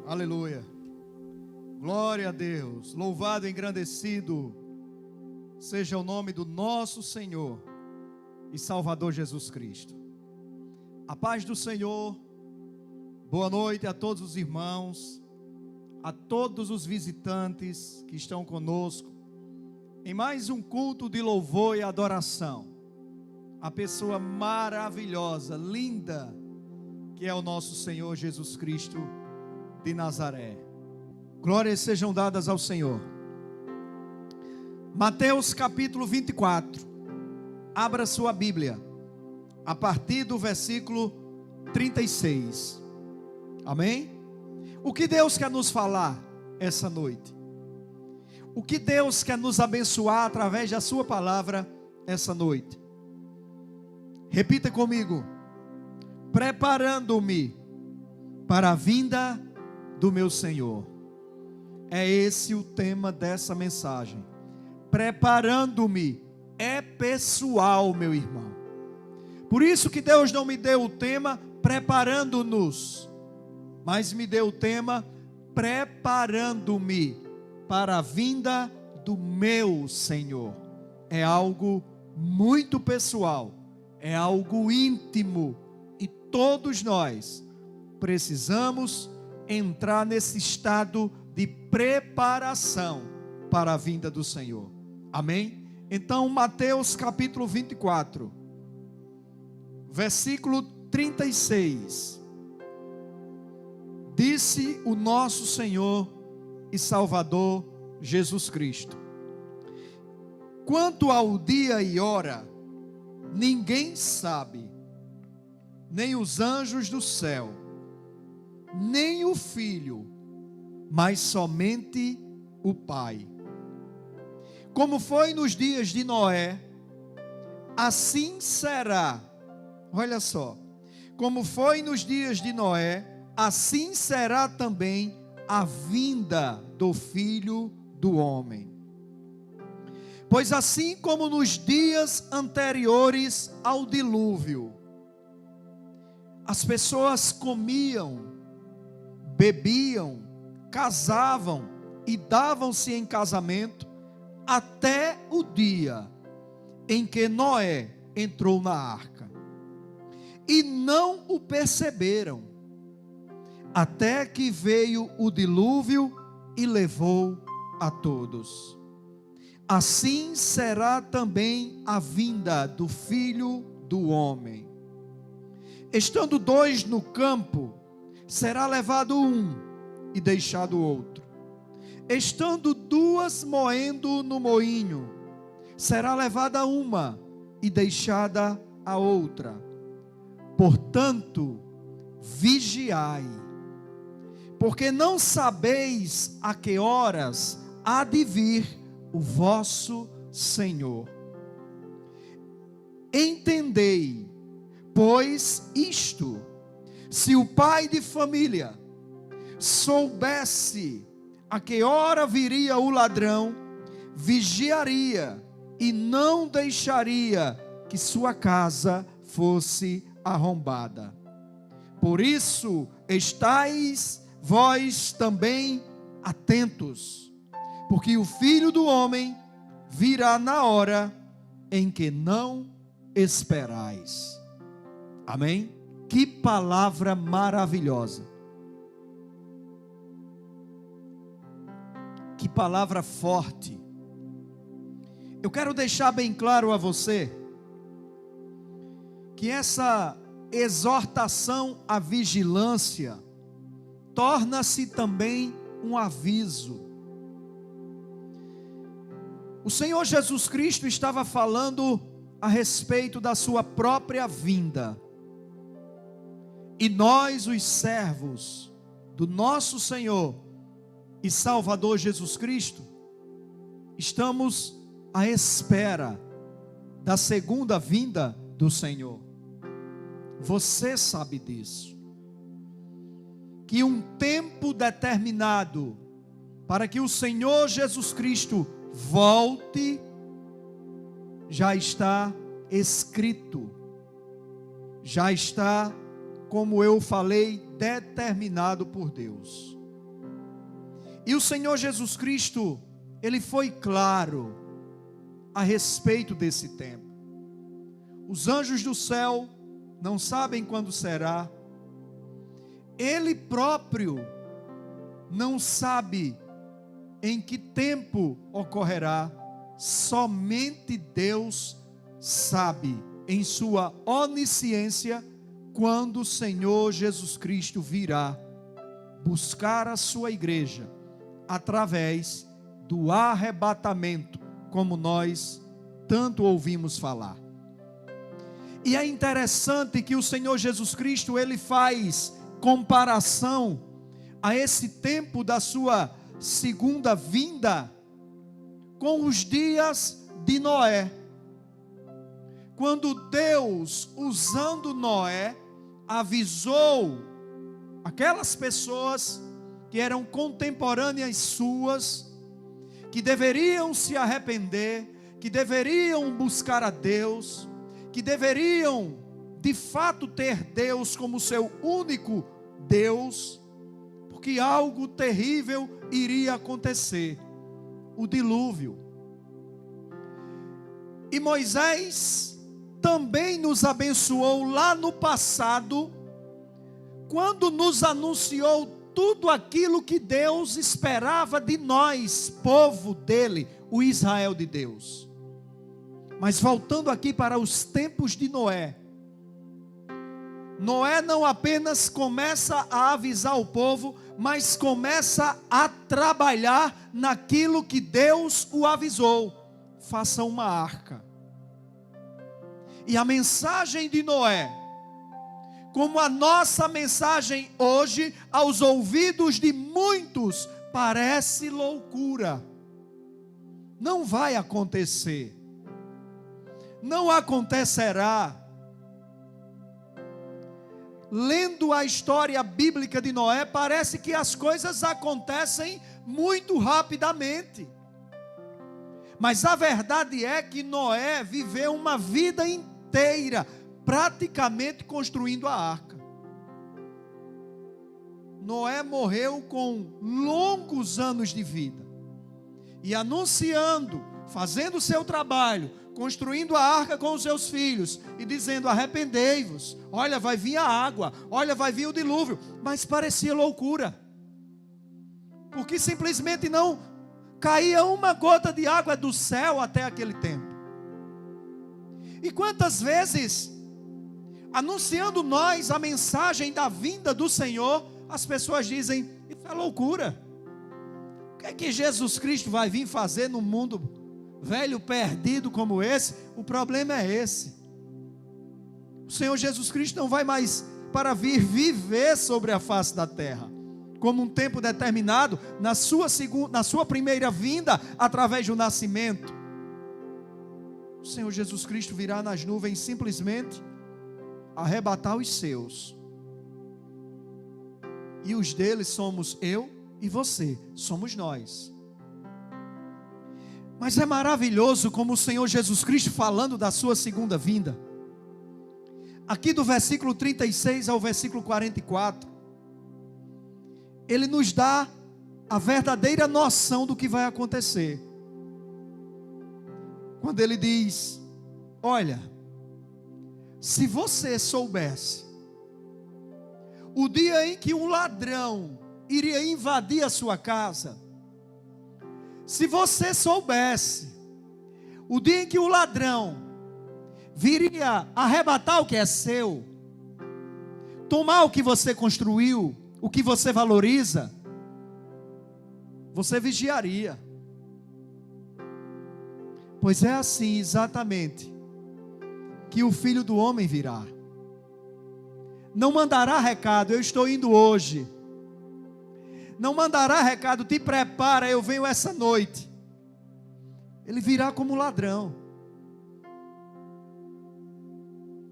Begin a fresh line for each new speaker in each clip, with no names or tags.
Aleluia. Glória a Deus. Louvado e engrandecido seja o nome do nosso Senhor e Salvador Jesus Cristo. A paz do Senhor. Boa noite a todos os irmãos, a todos os visitantes que estão conosco em mais um culto de louvor e adoração. A pessoa maravilhosa, linda, que é o nosso Senhor Jesus Cristo de Nazaré. Glórias sejam dadas ao Senhor. Mateus capítulo 24. Abra sua Bíblia, a partir do versículo 36. Amém? O que Deus quer nos falar essa noite? O que Deus quer nos abençoar através da sua palavra essa noite? Repita comigo: preparando-me para a vinda do meu Senhor. É esse o tema dessa mensagem. Preparando-me é pessoal, meu irmão. Por isso que Deus não me deu o tema preparando-nos, mas me deu o tema preparando-me para a vinda do meu Senhor. É algo muito pessoal, é algo íntimo, e todos nós precisamos entrar nesse estado de preparação para a vinda do Senhor. Amém? Então, Mateus capítulo 24, versículo 36. Disse o nosso Senhor e Salvador Jesus Cristo: quanto ao dia e hora, ninguém sabe, nem os anjos do céu, nem o Filho, mas somente o Pai. Como foi nos dias de Noé, assim será. Olha só. Como foi nos dias de Noé, assim será também a vinda do Filho do Homem. Pois assim como nos dias anteriores ao dilúvio, as pessoas comiam, bebiam, casavam e davam-se em casamento até o dia em que Noé entrou na arca. E não o perceberam, até que veio o dilúvio e levou a todos. Assim será também a vinda do Filho do Homem. Estando dois no campo, será levado um e deixado o outro. Estando duas moendo no moinho, será levada uma e deixada a outra. Portanto, vigiai, porque não sabeis a que horas há de vir o vosso Senhor. Entendei, pois, isto: se o pai de família soubesse a que hora viria o ladrão, vigiaria e não deixaria que sua casa fosse arrombada. Por isso, estais vós também atentos, porque o Filho do Homem virá na hora em que não esperais. Amém? Que palavra maravilhosa. Que palavra forte. Eu quero deixar bem claro a você que essa exortação à vigilância torna-se também um aviso. O Senhor Jesus Cristo estava falando a respeito da sua própria vinda. E nós, os servos do nosso Senhor e Salvador Jesus Cristo, estamos à espera da segunda vinda do Senhor. Você sabe disso, que um tempo determinado para que o Senhor Jesus Cristo volte já está escrito, já está, como eu falei, determinado por Deus. E o Senhor Jesus Cristo, Ele foi claro a respeito desse tempo. Os anjos do céu não sabem quando será. Ele próprio não sabe em que tempo ocorrerá. Somente Deus sabe, em sua onisciência, quando o Senhor Jesus Cristo virá buscar a sua igreja através do arrebatamento, como nós tanto ouvimos falar. E é interessante que o Senhor Jesus Cristo, Ele faz comparação a esse tempo da sua segunda vinda com os dias de Noé. Quando Deus, usando Noé, avisou aquelas pessoas que eram contemporâneas suas, que deveriam se arrepender, que deveriam buscar a Deus, que deveriam de fato ter Deus como seu único Deus, porque algo terrível iria acontecer, o dilúvio. E Moisés também nos abençoou lá no passado, quando nos anunciou tudo aquilo que Deus esperava de nós, povo dele, o Israel de Deus. Mas voltando aqui para os tempos de Noé, Noé não apenas começa a avisar o povo, mas começa a trabalhar naquilo que Deus o avisou: faça uma arca. E a mensagem de Noé, como a nossa mensagem hoje, aos ouvidos de muitos, parece loucura. Não vai acontecer. Não acontecerá. Lendo a história bíblica de Noé, parece que as coisas acontecem muito rapidamente. Mas a verdade é que Noé viveu uma vida inteira praticamente construindo a arca. Noé morreu com longos anos de vida e anunciando, fazendo o seu trabalho, construindo a arca com os seus filhos e dizendo: arrependei-vos, olha, vai vir a água, olha, vai vir o dilúvio. Mas parecia loucura, porque simplesmente não caía uma gota de água do céu até aquele tempo. E quantas vezes, anunciando nós a mensagem da vinda do Senhor, as pessoas dizem: isso é loucura. O que é que Jesus Cristo vai vir fazer no mundo velho perdido como esse? O problema é esse: o Senhor Jesus Cristo não vai mais para vir viver sobre a face da terra como um tempo determinado, na sua primeira vinda, através do nascimento. O Senhor Jesus Cristo virá nas nuvens simplesmente arrebatar os seus, e os deles somos eu e você, somos nós. Mas é maravilhoso como o Senhor Jesus Cristo, falando da sua segunda vinda, aqui do versículo 36 ao versículo 44, Ele nos dá a verdadeira noção do que vai acontecer. Quando Ele diz: olha, se você soubesse o dia em que um ladrão iria invadir a sua casa, se você soubesse o dia em que o ladrão viria arrebatar o que é seu, tomar o que você construiu, o que você valoriza, você vigiaria. Pois é assim exatamente que o Filho do Homem virá. Não mandará recado: eu estou indo hoje. Não mandará recado: te prepara, eu venho essa noite. Ele virá como ladrão,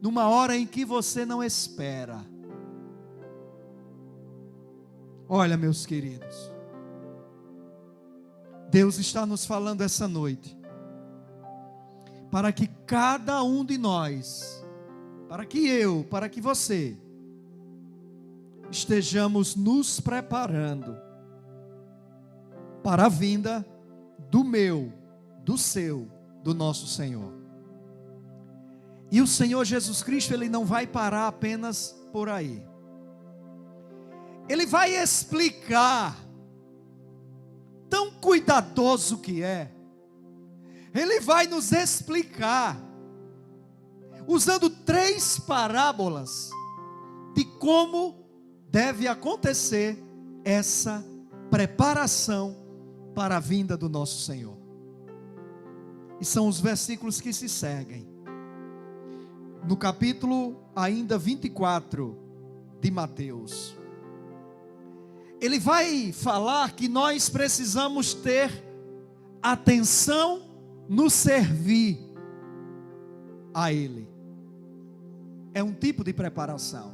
numa hora em que você não espera. Olha, meus queridos, Deus está nos falando essa noite, para que cada um de nós, para que eu, para que você, estejamos nos preparando para a vinda do meu, do seu, do nosso Senhor. E o Senhor Jesus Cristo, Ele não vai parar apenas por aí. Ele vai explicar, tão cuidadoso que é, Ele vai nos explicar, usando 3 parábolas, de como deve acontecer essa preparação para a vinda do nosso Senhor. E são os versículos que se seguem. No capítulo ainda 24 de Mateus. Ele vai falar que nós precisamos ter atenção no servir a Ele. É um tipo de preparação.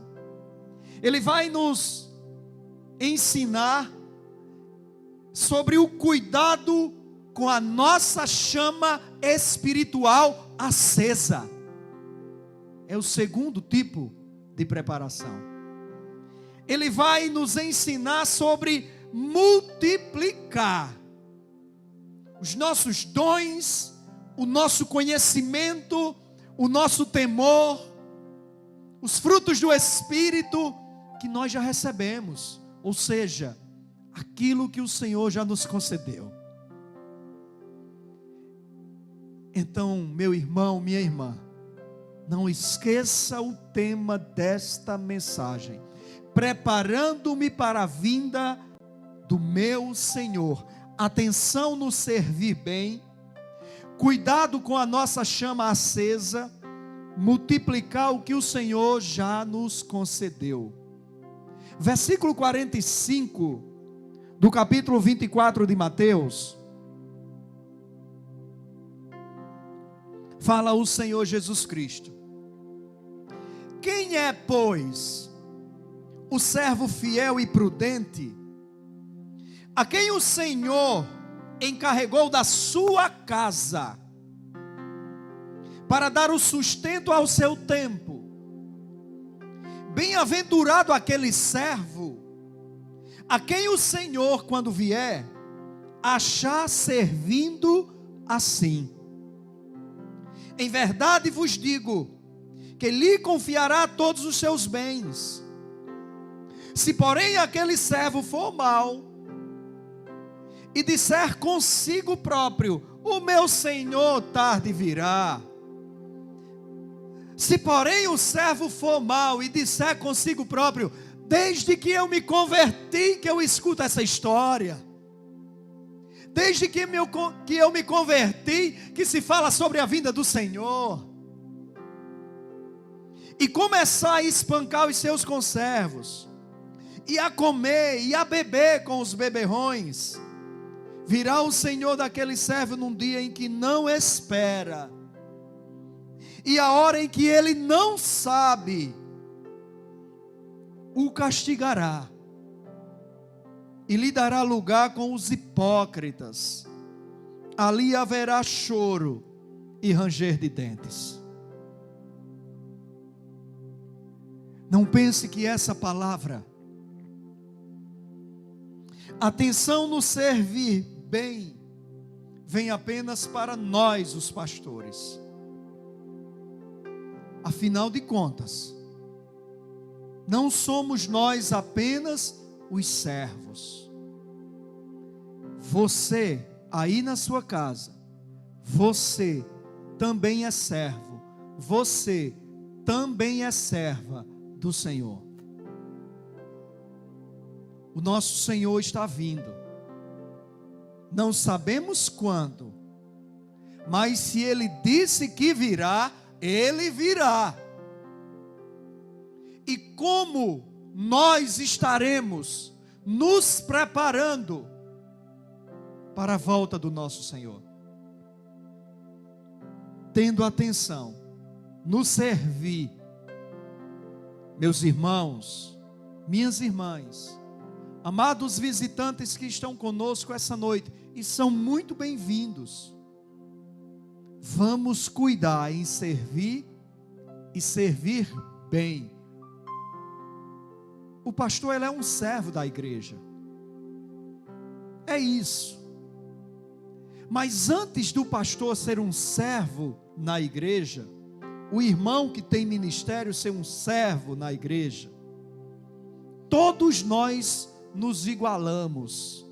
Ele vai nos ensinar sobre o cuidado com a nossa chama espiritual acesa. É o segundo tipo de preparação. Ele vai nos ensinar sobre multiplicar os nossos dons, o nosso conhecimento, o nosso temor, os frutos do Espírito que nós já recebemos, ou seja, aquilo que o Senhor já nos concedeu. Então, meu irmão, minha irmã, não esqueça o tema desta mensagem: preparando-me para a vinda do meu Senhor. Atenção no servir bem, cuidado com a nossa chama acesa, multiplicar o que o Senhor já nos concedeu. Versículo 45 do capítulo 24 de Mateus, fala o Senhor Jesus Cristo: quem é, pois, o servo fiel e prudente, a quem o Senhor encarregou da sua casa, para dar o sustento ao seu tempo? Bem-aventurado aquele servo, a quem o Senhor, quando vier, achar servindo assim. Em verdade vos digo, que lhe confiará todos os seus bens. Se porém aquele servo for mau, e disser consigo próprio: o meu senhor tarde virá. Se porém o servo for mau e disser consigo próprio: desde que eu me converti que eu escuto essa história, desde que eu me converti que se fala sobre a vinda do Senhor, e começar a espancar os seus conservos, e a comer e a beber com os beberrões, virá o Senhor daquele servo num dia em que não espera, e a hora em que ele não sabe, o castigará, e lhe dará lugar com os hipócritas. Ali haverá choro e ranger de dentes. Não pense que essa palavra, atenção no servir bem, vem apenas para nós, os pastores. Afinal de contas, não somos nós apenas os servos. Você, aí na sua casa, você também é servo, você também é serva do Senhor. O nosso Senhor está vindo. Não sabemos quando, mas se Ele disse que virá, Ele virá. E como nós estaremos nos preparando para a volta do nosso Senhor? Tendo atenção no servir. Meus irmãos, minhas irmãs, amados visitantes que estão conosco essa noite, e são muito bem-vindos. Vamos cuidar em servir e servir bem. O pastor, ele é um servo da igreja. É isso. Mas antes do pastor ser um servo na igreja, o irmão que tem ministério ser um servo na igreja, todos nós nos igualamos,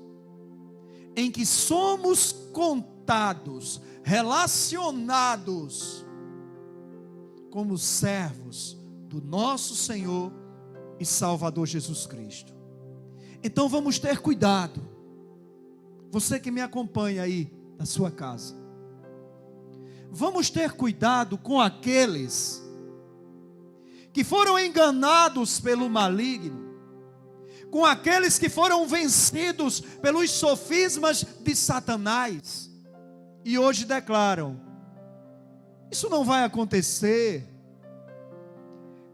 em que somos contados, relacionados como servos do nosso Senhor e Salvador Jesus Cristo. Então vamos ter cuidado, você que me acompanha aí na sua casa, vamos ter cuidado com aqueles que foram enganados pelo maligno, com aqueles que foram vencidos pelos sofismas de Satanás, e hoje declaram: isso não vai acontecer.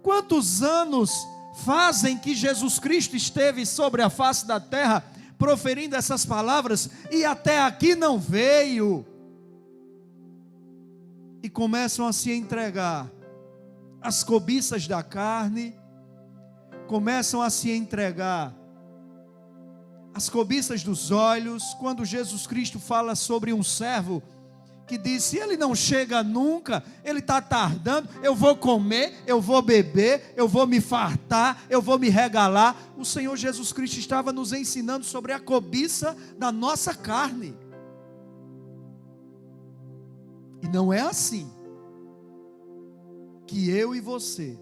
Quantos anos fazem que Jesus Cristo esteve sobre a face da terra, proferindo essas palavras, e até aqui não veio? E começam a se entregar às cobiças da carne, começam a se entregar às cobiças dos olhos. Quando Jesus Cristo fala sobre um servo que disse: ele não chega nunca, ele está tardando, eu vou comer, eu vou beber, eu vou me fartar, eu vou me regalar. O Senhor Jesus Cristo estava nos ensinando sobre a cobiça da nossa carne. E não é assim que eu e você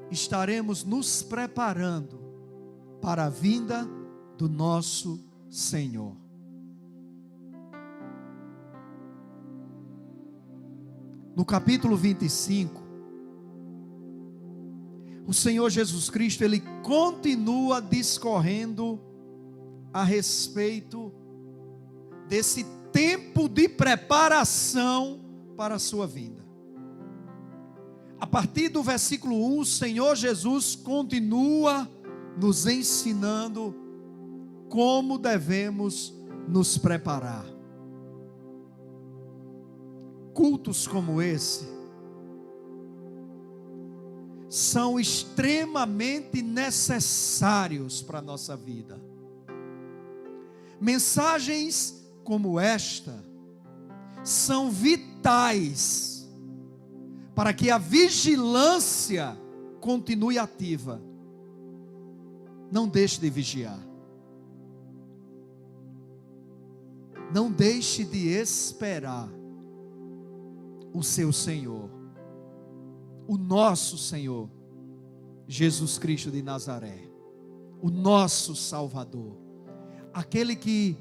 estaremos nos preparando para a vinda do nosso Senhor. No capítulo 25, o Senhor Jesus Cristo, ele continua discorrendo a respeito desse tempo de preparação para a sua vinda. A partir do versículo 1, o Senhor Jesus continua nos ensinando como devemos nos preparar. Cultos como esse são extremamente necessários para a nossa vida. Mensagens como esta são vitais para que a vigilância continue ativa. Não deixe de vigiar. Não deixe de esperar o seu Senhor, o nosso Senhor, Jesus Cristo de Nazaré, o nosso Salvador, aquele que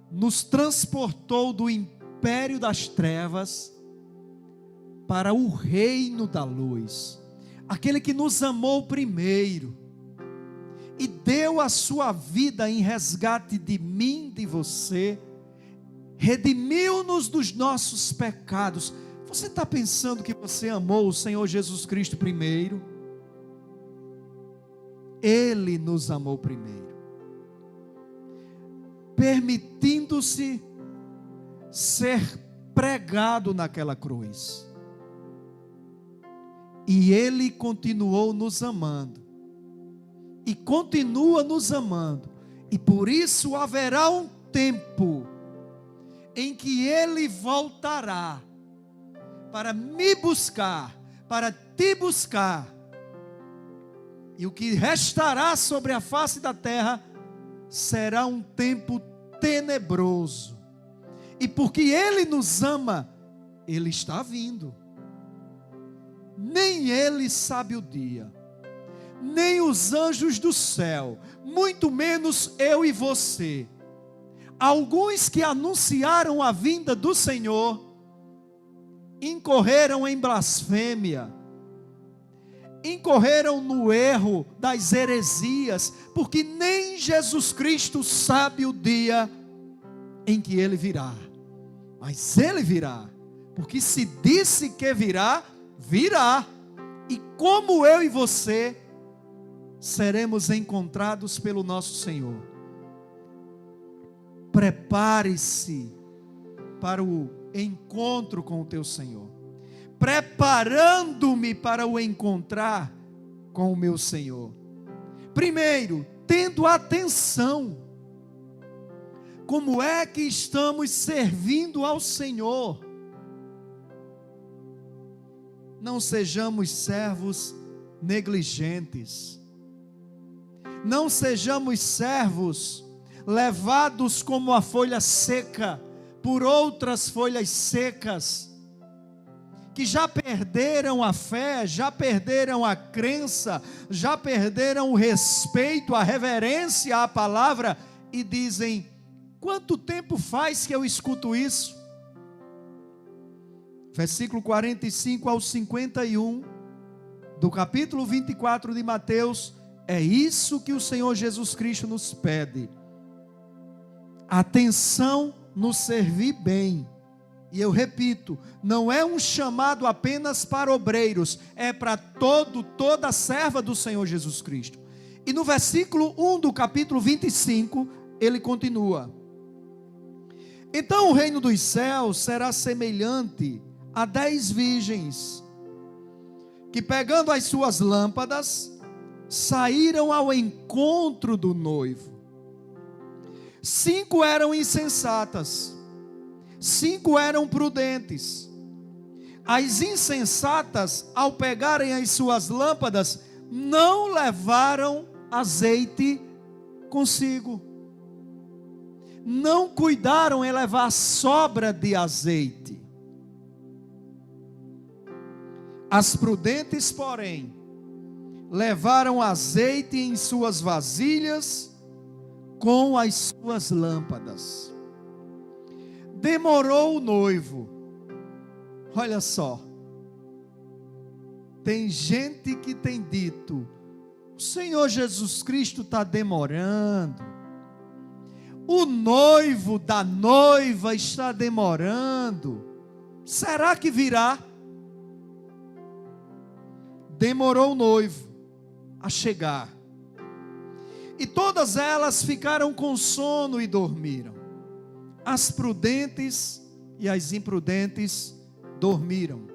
nos transportou do império das trevas para o reino da luz, aquele que nos amou primeiro e deu a sua vida em resgate de mim, de você, redimiu-nos dos nossos pecados. Você está pensando que você amou o Senhor Jesus Cristo primeiro? Ele nos amou primeiro, permitindo-se ser pregado naquela cruz, e Ele continuou nos amando, e continua nos amando, e por isso haverá um tempo em que Ele voltará para me buscar, para te buscar, e o que restará sobre a face da terra será um tempo tenebroso, e porque Ele nos ama, Ele está vindo. Nem Ele sabe o dia, nem os anjos do céu, muito menos eu e você. Alguns que anunciaram a vinda do Senhor incorreram em blasfêmia, incorreram no erro das heresias, porque nem Jesus Cristo sabe o dia em que Ele virá. Mas Ele virá, porque se disse que virá, virá. E como eu e você seremos encontrados pelo nosso Senhor. Prepare-se para o encontro com o teu Senhor, preparando-me para o encontrar com o meu Senhor. Primeiro, tendo atenção, Como é que estamos servindo ao Senhor? Não sejamos servos negligentes. Não sejamos servos levados como a folha seca por outras folhas secas, que já perderam a fé, já perderam a crença, já perderam o respeito, a reverência à palavra e dizem: quanto tempo faz que eu escuto isso? Versículo 45 ao 51 do capítulo 24 de Mateus, é isso que o Senhor Jesus Cristo nos pede. Atenção no servir bem. E eu repito, não é um chamado apenas para obreiros, é para toda a serva do Senhor Jesus Cristo. E no versículo 1 do capítulo 25, ele continua: então o reino dos céus será semelhante a 10 virgens, que pegando as suas lâmpadas, saíram ao encontro do noivo. 5 eram insensatas, 5 eram prudentes. As insensatas, ao pegarem as suas lâmpadas, não levaram azeite consigo. Não cuidaram em levar sobra de azeite. As prudentes, porém, levaram azeite em suas vasilhas com as suas lâmpadas. Demorou o noivo. Olha só, tem gente que tem dito: o Senhor Jesus Cristo está demorando, o noivo da noiva está demorando, será que virá? Demorou o noivo a chegar, e todas elas ficaram com sono e dormiram. As prudentes e as imprudentes dormiram.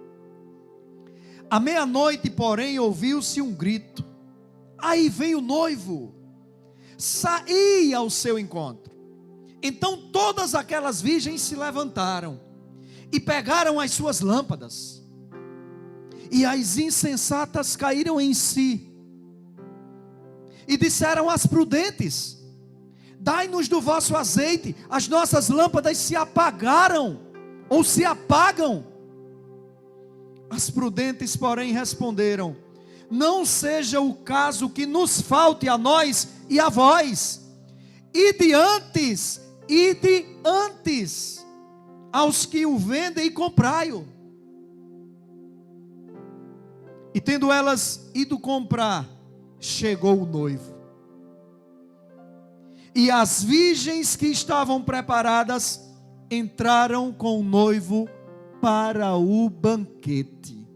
À meia-noite, porém, ouviu-se um grito. Aí veio o noivo, saía ao seu encontro. Então todas aquelas virgens se levantaram e pegaram as suas lâmpadas. E as insensatas caíram em si e disseram às prudentes: dai-nos do vosso azeite, as nossas lâmpadas se apagaram, ou se apagam. As prudentes, porém, responderam: não seja o caso que nos falte a nós e a vós. Ide antes aos que o vendem e comprai-o. E tendo elas ido comprar, chegou o noivo. E as virgens que estavam preparadas entraram com o noivo para o banquete.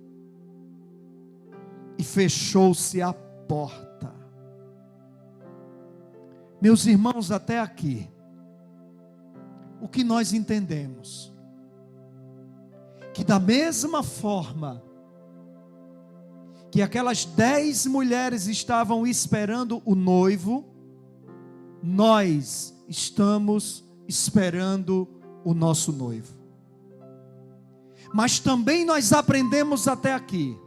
E fechou-se a porta. Meus irmãos, até aqui, o que nós entendemos? Que da mesma forma que aquelas 10 mulheres estavam esperando o noivo, nós estamos esperando o nosso noivo. Mas também nós aprendemos até aqui,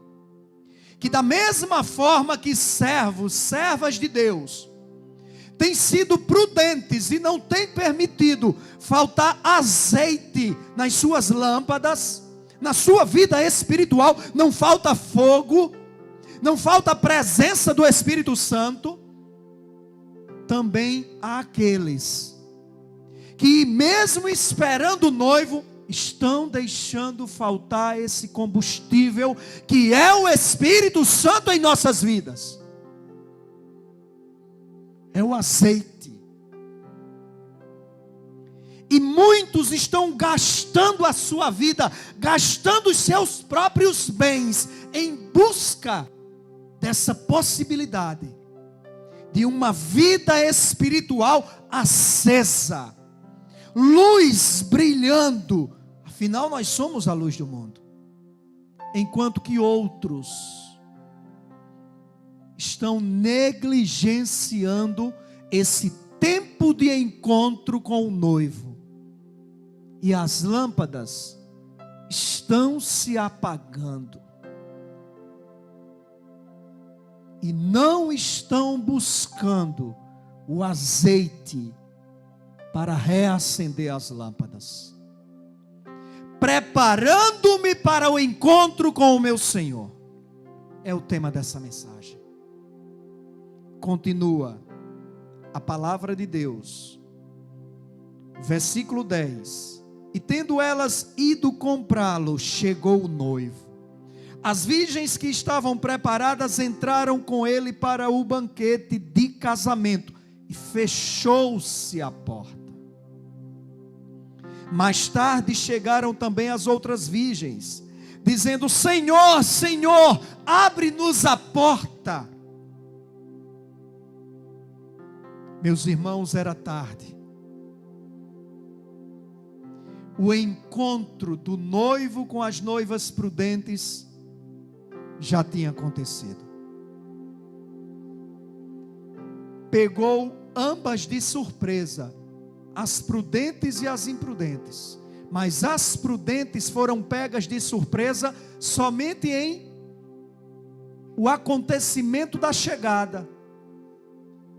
que da mesma forma que servos, servas de Deus, têm sido prudentes e não têm permitido faltar azeite nas suas lâmpadas, na sua vida espiritual, não falta fogo, não falta a presença do Espírito Santo. Também há aqueles que, mesmo esperando o noivo, estão deixando faltar esse combustível que é o Espírito Santo em nossas vidas. É o azeite. E muitos estão gastando a sua vida, gastando os seus próprios bens em busca dessa possibilidade de uma vida espiritual acesa, luz brilhando. Afinal, nós somos a luz do mundo. Enquanto que outros estão negligenciando esse tempo de encontro com o noivo, e as lâmpadas estão se apagando, e não estão buscando o azeite para reacender as lâmpadas, preparando-me para o encontro com o meu Senhor. É o tema dessa mensagem. Continua a palavra de Deus, versículo 10: e tendo elas ido comprá-lo, chegou o noivo. As virgens que estavam preparadas entraram com ele para o banquete de casamento, e fechou-se a porta. Mais tarde chegaram também as outras virgens, dizendo: Senhor, Senhor, abre-nos a porta. Meus irmãos, era tarde. O encontro do noivo com as noivas prudentes já tinha acontecido. Pegou ambas de surpresa, as prudentes e as imprudentes. Mas as prudentes foram pegas de surpresa somente em o acontecimento da chegada.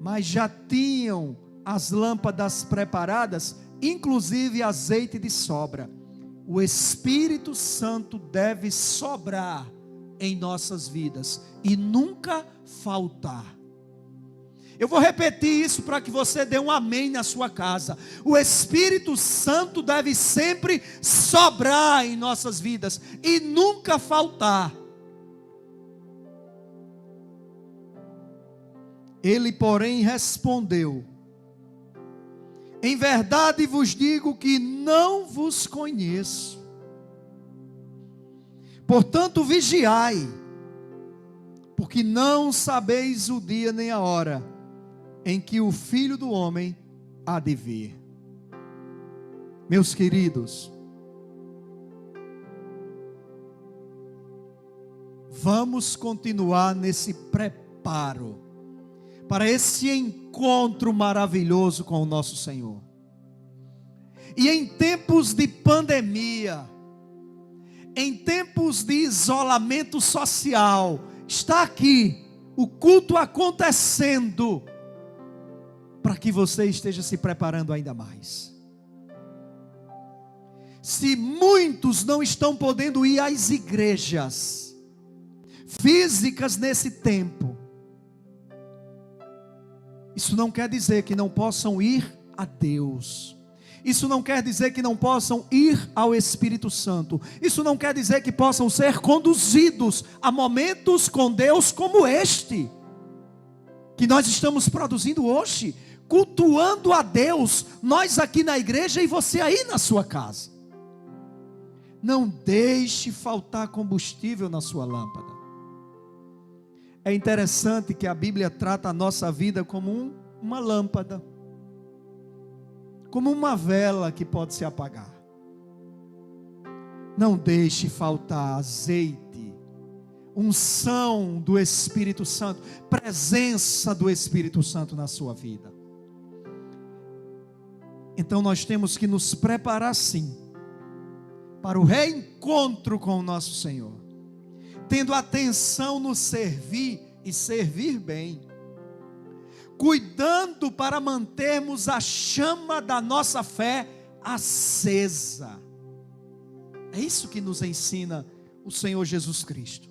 Mas já tinham as lâmpadas preparadas, inclusive azeite de sobra. O Espírito Santo deve sobrar em nossas vidas e nunca faltar. Eu vou repetir isso para que você dê um amém na sua casa. O Espírito Santo deve sempre sobrar em nossas vidas e nunca faltar. Ele, porém, respondeu: em verdade vos digo que não vos conheço. Portanto, vigiai, porque não sabeis o dia nem a hora em que o Filho do Homem há de vir. Meus queridos, vamos continuar nesse preparo para esse encontro maravilhoso com o nosso Senhor. E em tempos de pandemia, em tempos de isolamento social, está aqui o culto acontecendo, para que você esteja se preparando ainda mais. Se muitos não estão podendo ir às igrejas físicas nesse tempo, isso não quer dizer que não possam ir a Deus. Isso não quer dizer que não possam ir ao Espírito Santo. Isso não quer dizer que possam ser conduzidos a momentos com Deus como este, que nós estamos produzindo hoje, cultuando a Deus, nós aqui na igreja e você aí na sua casa. Não deixe faltar combustível na sua lâmpada. É interessante que a Bíblia trata a nossa vida como uma lâmpada, como uma vela que pode se apagar. Não deixe faltar azeite, unção do Espírito Santo, presença do Espírito Santo na sua vida. Então nós temos que nos preparar sim, para o reencontro com o nosso Senhor, tendo atenção no servir e servir bem, cuidando para mantermos a chama da nossa fé acesa. É isso que nos ensina o Senhor Jesus Cristo.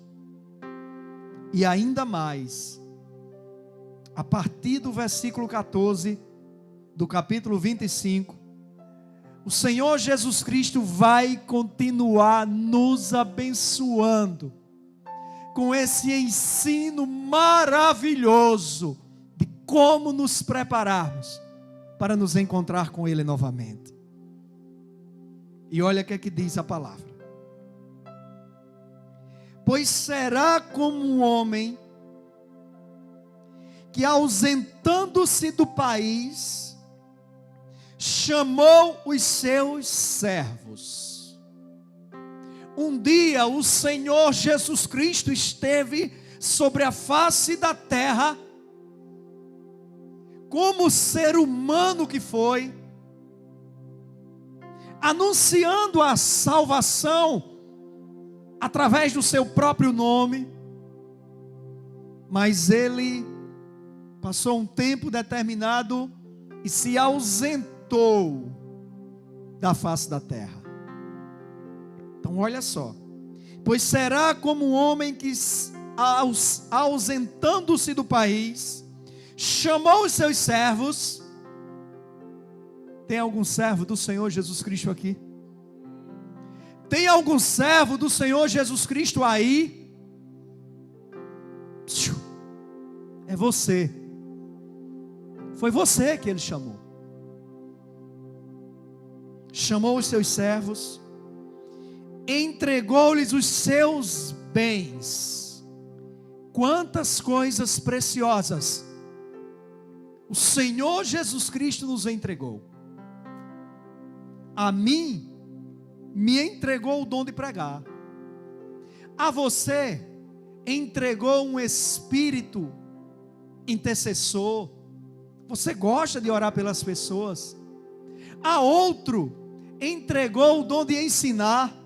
E ainda mais, a partir do versículo 14, do capítulo 25, o Senhor Jesus Cristo vai continuar nos abençoando, com esse ensino maravilhoso, de como nos prepararmos, para nos encontrar com Ele novamente. E olha o que é que diz a palavra: pois será como um homem que, ausentando-se do país, chamou os seus servos. Um dia o Senhor Jesus Cristo esteve sobre a face da terra, como ser humano que foi, anunciando a salvação através do seu próprio nome, mas ele passou um tempo determinado e se ausentou da face da terra. Então olha só, pois será como um homem que, ausentando-se do país, chamou os seus servos. Tem algum servo do Senhor Jesus Cristo aqui? Tem algum servo do Senhor Jesus Cristo aí? É você. Foi você que ele chamou. Chamou os seus servos, entregou-lhes os seus bens. Quantas coisas preciosas o Senhor Jesus Cristo nos entregou. A mim, me entregou o dom de pregar. A você, entregou um espírito intercessor. Você gosta de orar pelas pessoas. A outro, entregou o dom de ensinar.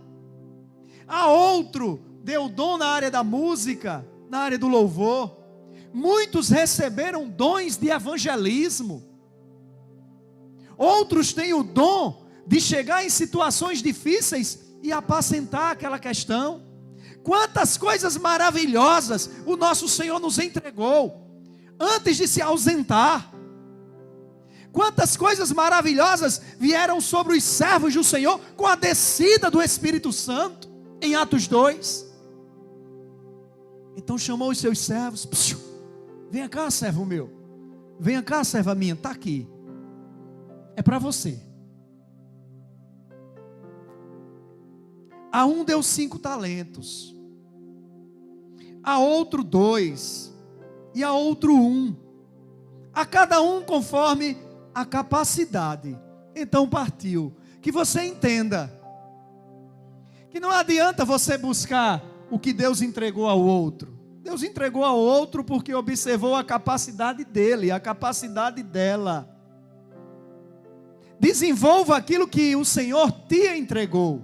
A outro, deu dom na área da música, na área do louvor. Muitos receberam dons de evangelismo. Outros têm o dom de chegar em situações difíceis e apacentar aquela questão. Quantas coisas maravilhosas o nosso Senhor nos entregou antes de se ausentar. Quantas coisas maravilhosas vieram sobre os servos do Senhor com a descida do Espírito Santo em Atos 2. Então chamou os seus servos. Venha cá, servo meu. Venha cá, serva minha. Está aqui. É para você. A um deu 5 talentos. A outro 2. E a outro 1. A cada um conforme a capacidade. Então partiu. Que você entenda que não adianta você buscar o que Deus entregou ao outro. Deus entregou ao outro porque observou a capacidade dele, a capacidade dela. Desenvolva aquilo que o Senhor te entregou.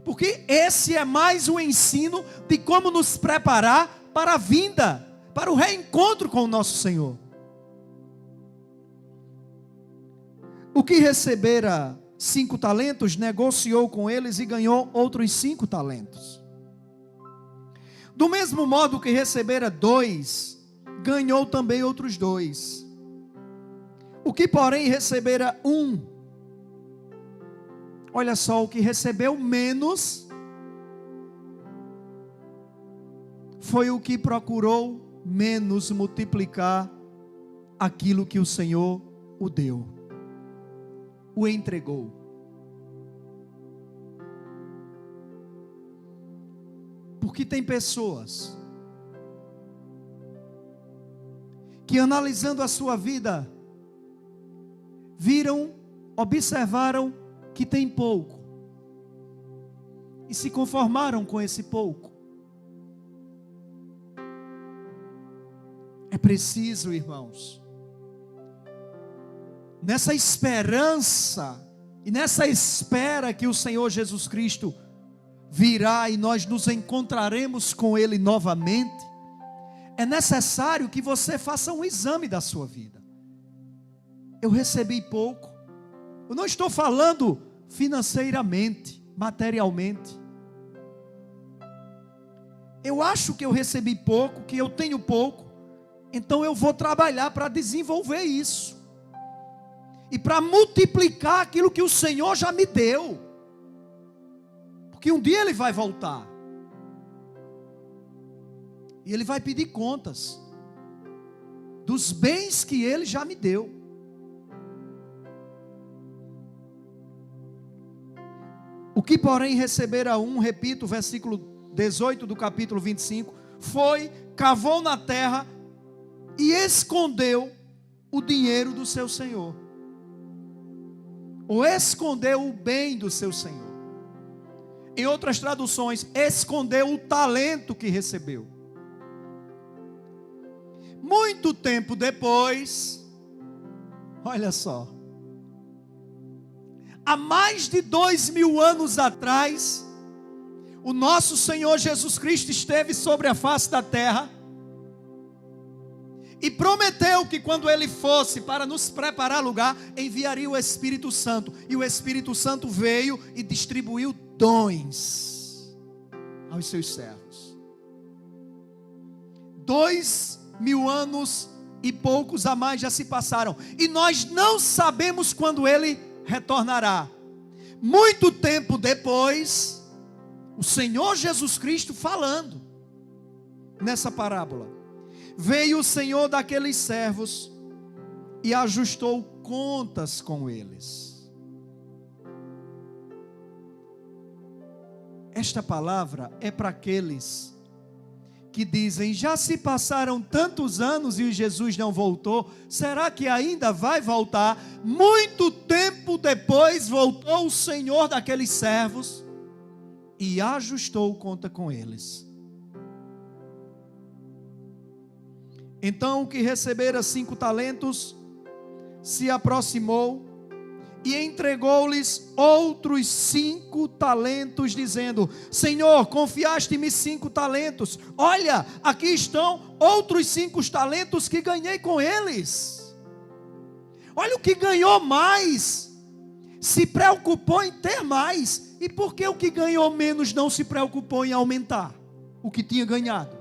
Porque esse é mais um ensino de como nos preparar para a vinda, para o reencontro com o nosso Senhor. O que recebera 5 talentos, negociou com eles e ganhou outros 5 talentos. Do mesmo modo que recebera 2, ganhou também outros 2. O que porém recebera 1, olha só, o que recebeu menos, foi o que procurou menos multiplicar aquilo que o Senhor o deu, o entregou. Porque tem pessoas que, analisando a sua vida, observaram que tem pouco e se conformaram com esse pouco. É preciso, irmãos, nessa esperança e nessa espera que o Senhor Jesus Cristo virá e nós nos encontraremos com Ele novamente, é necessário que você faça um exame da sua vida. Eu recebi pouco. Eu não estou falando financeiramente, materialmente. Eu acho que eu recebi pouco, que eu tenho pouco, então eu vou trabalhar para desenvolver isso e para multiplicar aquilo que o Senhor já me deu. Porque um dia Ele vai voltar. E Ele vai pedir contas dos bens que Ele já me deu. O que porém recebera 1, repito, versículo 18 do capítulo 25, foi, cavou na terra e escondeu o dinheiro do seu senhor. Ou escondeu o bem do seu senhor. Em outras traduções, escondeu o talento que recebeu. Muito tempo depois, Olha só. Há mais de 2000 anos atrás, o nosso Senhor Jesus Cristo esteve sobre a face da terra e prometeu que quando Ele fosse para nos preparar lugar, enviaria o Espírito Santo. E o Espírito Santo veio e distribuiu dons aos seus servos. 2000 anos e poucos a mais já se passaram. E nós não sabemos quando Ele retornará. Muito tempo depois, o Senhor Jesus Cristo falando nessa parábola. Veio o Senhor daqueles servos e ajustou contas com eles. Esta palavra é para aqueles que dizem: já se passaram tantos anos e Jesus não voltou, será que ainda vai voltar? Muito tempo depois voltou o Senhor daqueles servos e ajustou conta com eles. Então o que recebera 5 talentos se aproximou e entregou-lhes outros 5 talentos, dizendo: Senhor, confiaste-me 5 talentos. Olha, aqui estão outros 5 talentos que ganhei com eles. Olha o que ganhou mais, se preocupou em ter mais. E por que o que ganhou menos não se preocupou em aumentar o que tinha ganhado?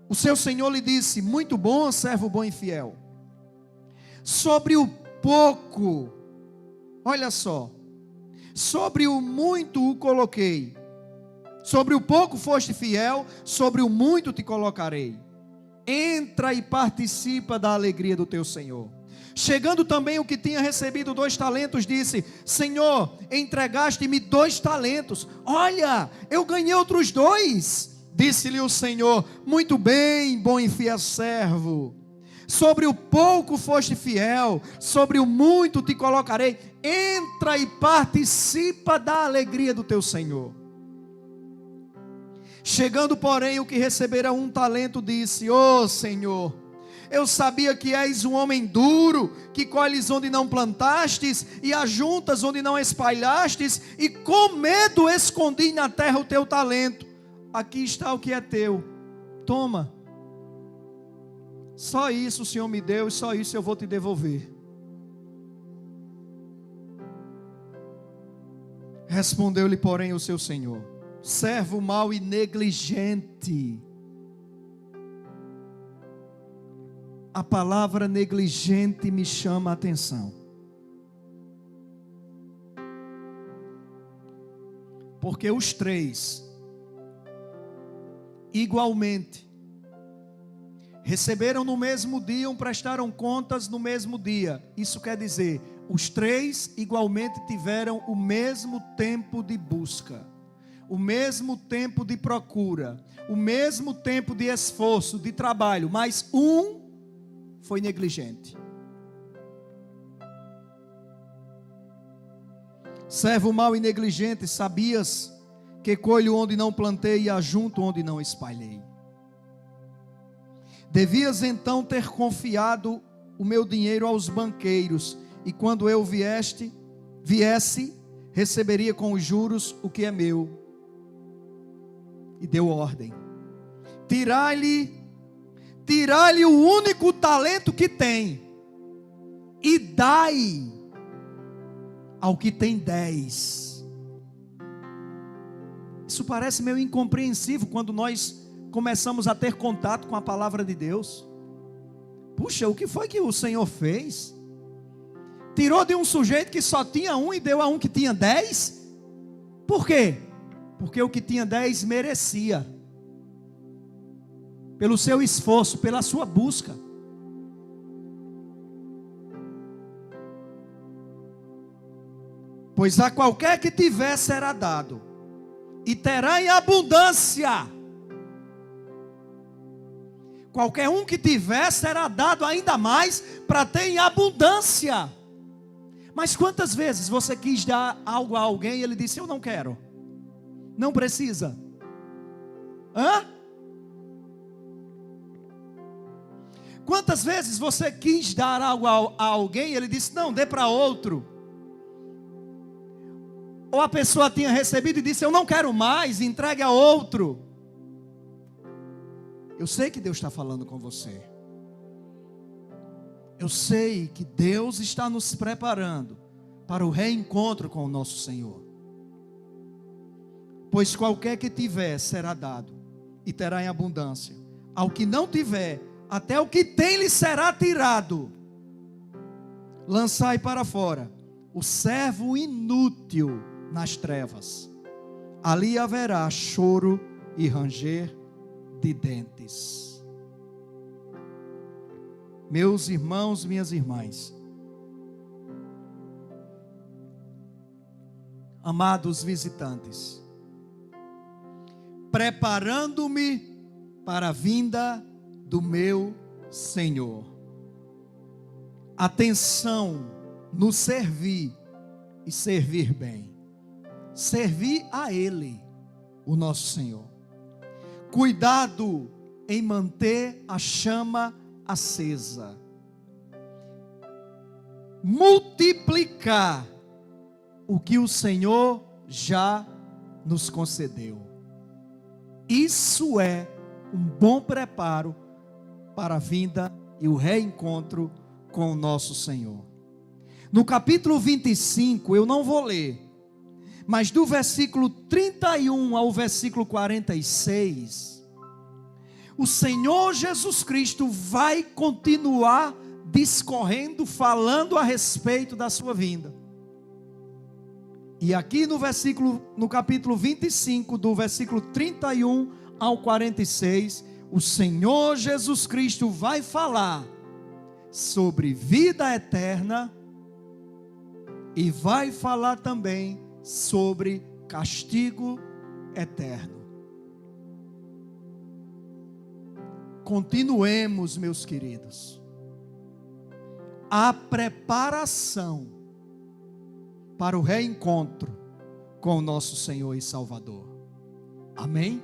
O seu Senhor lhe disse: muito bom, servo bom e fiel. Sobre o pouco, olha só, sobre o muito o coloquei. Sobre o pouco foste fiel, sobre o muito te colocarei. Entra e participa da alegria do teu Senhor. Chegando também o que tinha recebido 2 talentos, disse: Senhor, entregaste-me 2 talentos. Olha, eu ganhei outros 2. Disse-lhe o Senhor: muito bem, bom e fiel servo. Sobre o pouco foste fiel, sobre o muito te colocarei. Entra e participa da alegria do teu Senhor. Chegando, porém, o que recebera 1 talento, disse: ó Senhor, eu sabia que és um homem duro, que colhes onde não plantastes, e ajuntas onde não espalhastes, e com medo escondi na terra o teu talento. Aqui está o que é teu, toma. Só isso o Senhor me deu, e só isso eu vou te devolver. Respondeu-lhe, porém, o seu Senhor: servo mau e negligente. A palavra negligente me chama a atenção. Porque os 3 igualmente receberam no mesmo dia, prestaram contas no mesmo dia. Isso quer dizer, os 3 igualmente tiveram o mesmo tempo de busca, o mesmo tempo de procura, o mesmo tempo de esforço, de trabalho, mas um foi negligente. Servo mau e negligente, sabias que colho onde não plantei e ajunto onde não espalhei. Devias então ter confiado o meu dinheiro aos banqueiros, e quando eu viesse, receberia com os juros o que é meu. E deu ordem: tirai-lhe o único talento que tem, e dai ao que tem 10. Isso parece meio incompreensível quando nós começamos a ter contato com a palavra de Deus. Puxa, o que foi que o Senhor fez? Tirou de um sujeito que só tinha 1 e deu a um que tinha 10? Por quê? Porque o que tinha 10 merecia, pelo seu esforço, pela sua busca. Pois a qualquer que tiver será dado, e terá em abundância. Qualquer um que tiver será dado ainda mais, para ter em abundância. Mas quantas vezes você quis dar algo a alguém e ele disse: eu não quero, não precisa? Quantas vezes você quis dar algo a alguém e ele disse, não, dê para outro? Ou a pessoa tinha recebido e disse, eu não quero mais, entregue a outro. Eu sei que Deus está falando com você. Eu sei que Deus está nos preparando para o reencontro com o nosso Senhor. Pois qualquer que tiver será dado, e terá em abundância. Ao que não tiver, até o que tem lhe será tirado. Lançai para fora o servo inútil nas trevas. Ali haverá choro e ranger de dentes. Meus irmãos, minhas irmãs, amados visitantes, preparando-me para a vinda do meu Senhor. Atenção no servir e servir bem. Servir a Ele, o nosso Senhor. Cuidado em manter a chama acesa. Multiplicar o que o Senhor já nos concedeu. Isso é um bom preparo para a vinda e o reencontro com o nosso Senhor. No capítulo 25, eu não vou ler, mas do versículo 31 ao versículo 46, o Senhor Jesus Cristo vai continuar discorrendo, falando a respeito da sua vinda. E aqui no capítulo 25, do versículo 31 ao 46, o Senhor Jesus Cristo vai falar sobre vida eterna e vai falar também sobre castigo eterno. Continuemos, meus queridos, a preparação para o reencontro com o nosso Senhor e Salvador. Amém?